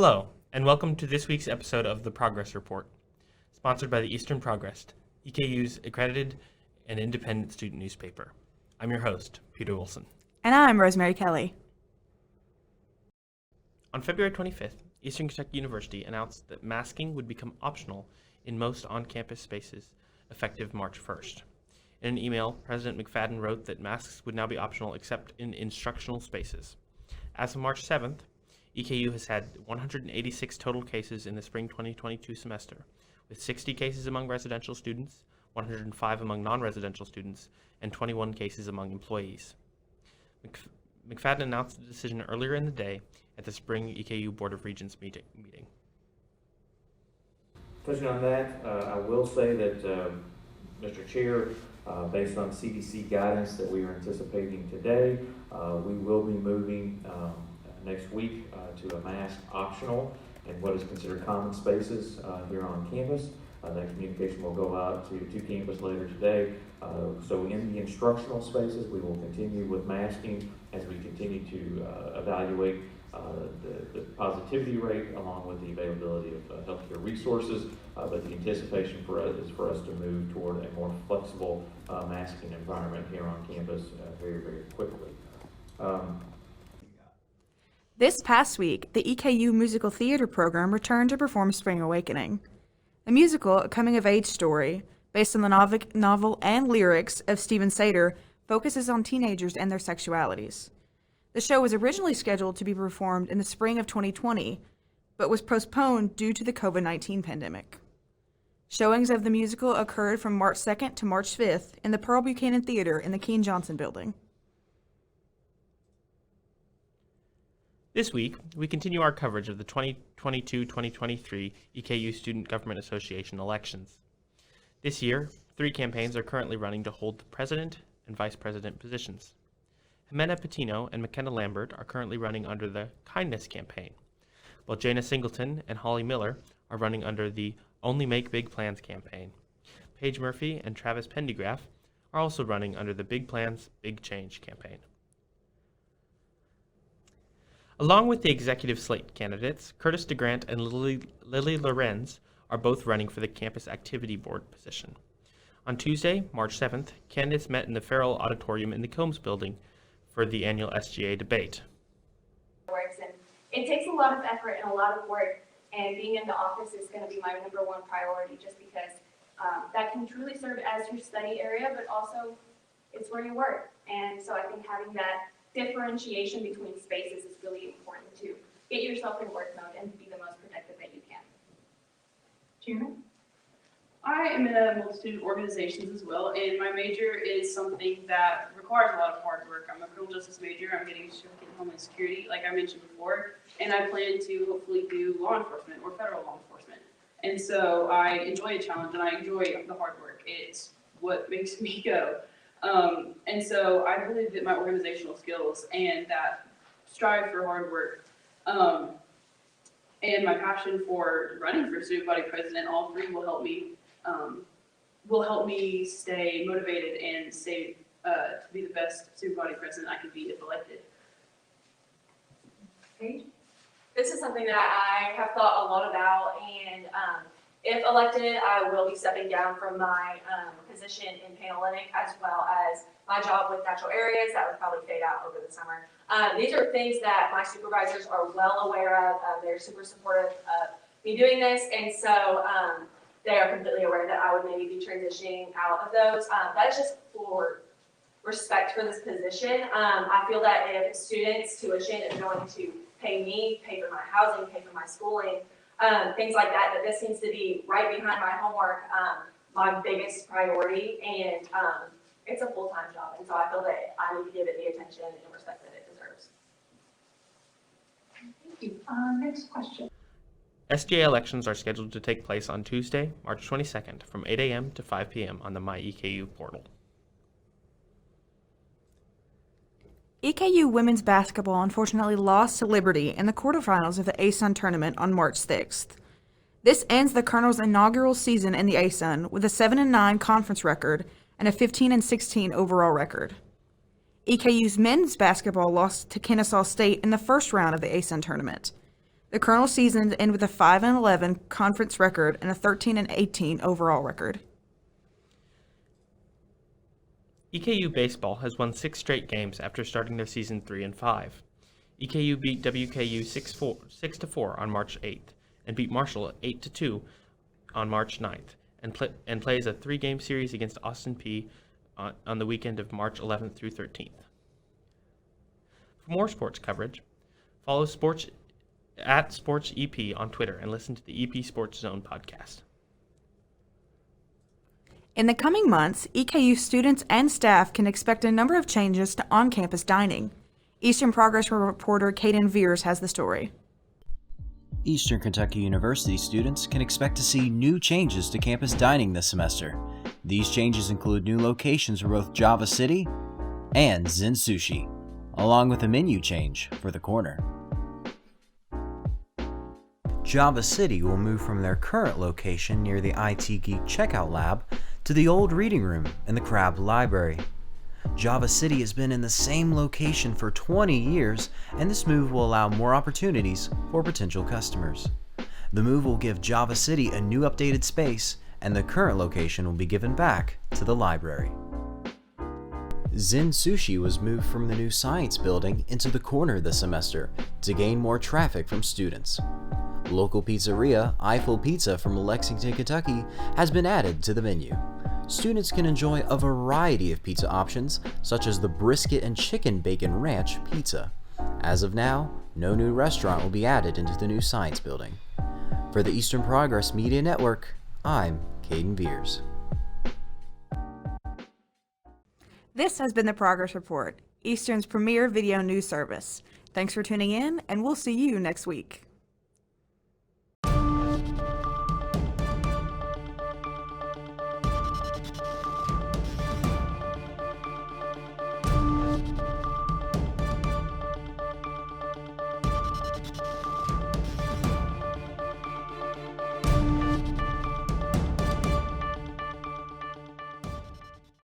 Hello, and welcome to this week's episode of the Progress Report, sponsored by the Eastern Progress, EKU's accredited and independent student newspaper. I'm your host, Peter Wilson. And I'm Rosemary Kelley. On February 25th, Eastern Kentucky University announced that masking would become optional in most on-campus spaces effective March 1st. In an email, President McFadden wrote that masks would now be optional except in instructional spaces. As of March 7th, EKU has had 186 total cases in the spring 2022 semester, with 60 cases among residential students, 105 among non-residential students, and 21 cases among employees. McFadden announced the decision earlier in the day at the spring EKU Board of Regents meeting. Touching on that, I will say that, Mr. Chair, based on CDC guidance that we are anticipating today, we will be moving next week to a mask optional in what is considered common spaces here on campus. That communication will go out to campus later today. So in the instructional spaces, we will continue with masking as we continue to evaluate the positivity rate along with the availability of healthcare resources. But the anticipation for us is for us to move toward a more flexible masking environment here on campus very, very quickly. This past week, the EKU musical theater program returned to perform Spring Awakening. The musical, a coming-of-age story, based on the novel and lyrics of Stephen Sater, focuses on teenagers and their sexualities. The show was originally scheduled to be performed in the spring of 2020, but was postponed due to the COVID-19 pandemic. Showings of the musical occurred from March 2nd to March 5th in the Pearl Buchanan Theater in the Keene Johnson Building. This week, we continue our coverage of the 2022-2023 EKU Student Government Association elections. This year, 3 campaigns are currently running to hold the president and vice president positions. Jimena Patino and McKenna Lambert are currently running under the Kindness campaign, while Jana Singleton and Holly Miller are running under the Only Make Big Plans campaign. Paige Murphy and Travis Pendergraph are also running under the Big Plans, Big Change campaign. Along with the executive slate candidates, Curtis DeGrant and Lily Lorenz are both running for the Campus Activity Board position. On Tuesday, March 7th, candidates met in the Farrell Auditorium in the Combs Building for the annual SGA debate. And it takes a lot of effort and a lot of work, and being in the office is going to be my number one priority just because that can truly serve as your study area, but also it's where you work. And so I think having that differentiation between spaces is really important to get yourself in work mode and be the most productive that you can. Jana? I am in a multitude of organizations as well, and my major is something that requires a lot of hard work. I'm a criminal justice major. I'm getting a certificate in Homeland Security, like I mentioned before, and I plan to hopefully do law enforcement or federal law enforcement. And so I enjoy a challenge, and I enjoy the hard work. It's what makes me go. And so I believe that my organizational skills and that strive for hard work and my passion for running for student body president, all 3 will help me stay motivated and stay to be the best student body president I can be if elected. Paige? This is something that I have thought a lot about, and if elected, I will be stepping down from my position in Panhellenic as well as my job with natural areas. That would probably fade out over the summer. These are things that my supervisors are well aware of. They're super supportive of me doing this, and so they are completely aware that I would maybe be transitioning out of those. That is just for respect for this position. I feel that if students' tuition is going to pay me, pay for my housing, pay for my schooling, things like that, that this seems to be right behind my homework, my biggest priority, and it's a full-time job, and so I feel that I need to give it the attention and respect that it deserves. Thank you. Next question. SGA elections are scheduled to take place on Tuesday, March 22nd from 8 a.m. to 5 p.m. on the MyEKU portal. EKU women's basketball unfortunately lost to Liberty in the quarterfinals of the ASUN tournament on March 6th. This ends the Colonel's inaugural season in the ASUN with a 7-9 conference record and a 15-16 overall record. EKU's men's basketball lost to Kennesaw State in the first round of the ASUN tournament. The Colonel seasons end with a 5-11 conference record and a 13-18 overall record. EKU baseball has won 6 straight games after starting their season 3-5. EKU beat WKU 6-4 on March 8th and beat Marshall 8-2 on March 9th and plays a 3-game series against Austin Peay on the weekend of March 11th through 13th. For more sports coverage, follow Sports EP on Twitter and listen to the EP Sports Zone podcast. In the coming months, EKU students and staff can expect a number of changes to on-campus dining. Eastern Progress reporter Caden Veers has the story. Eastern Kentucky University students can expect to see new changes to campus dining this semester. These changes include new locations for both Java City and Zen Sushi, along with a menu change for the corner. Java City will move from their current location near the IT Geek Checkout Lab to the old reading room in the Crab Library. Java City has been in the same location for 20 years, and this move will allow more opportunities for potential customers. The move will give Java City a new updated space, and the current location will be given back to the library. Zen Sushi was moved from the new science building into the corner this semester to gain more traffic from students. Local pizzeria Eiffel Pizza from Lexington, Kentucky has been added to the menu. Students can enjoy a variety of pizza options, such as the brisket and chicken bacon ranch pizza. As of now, no new restaurant will be added into the new science building. For the Eastern Progress Media Network, I'm Caden Veers. This has been the Progress Report, Eastern's premier video news service. Thanks for tuning in, and we'll see you next week.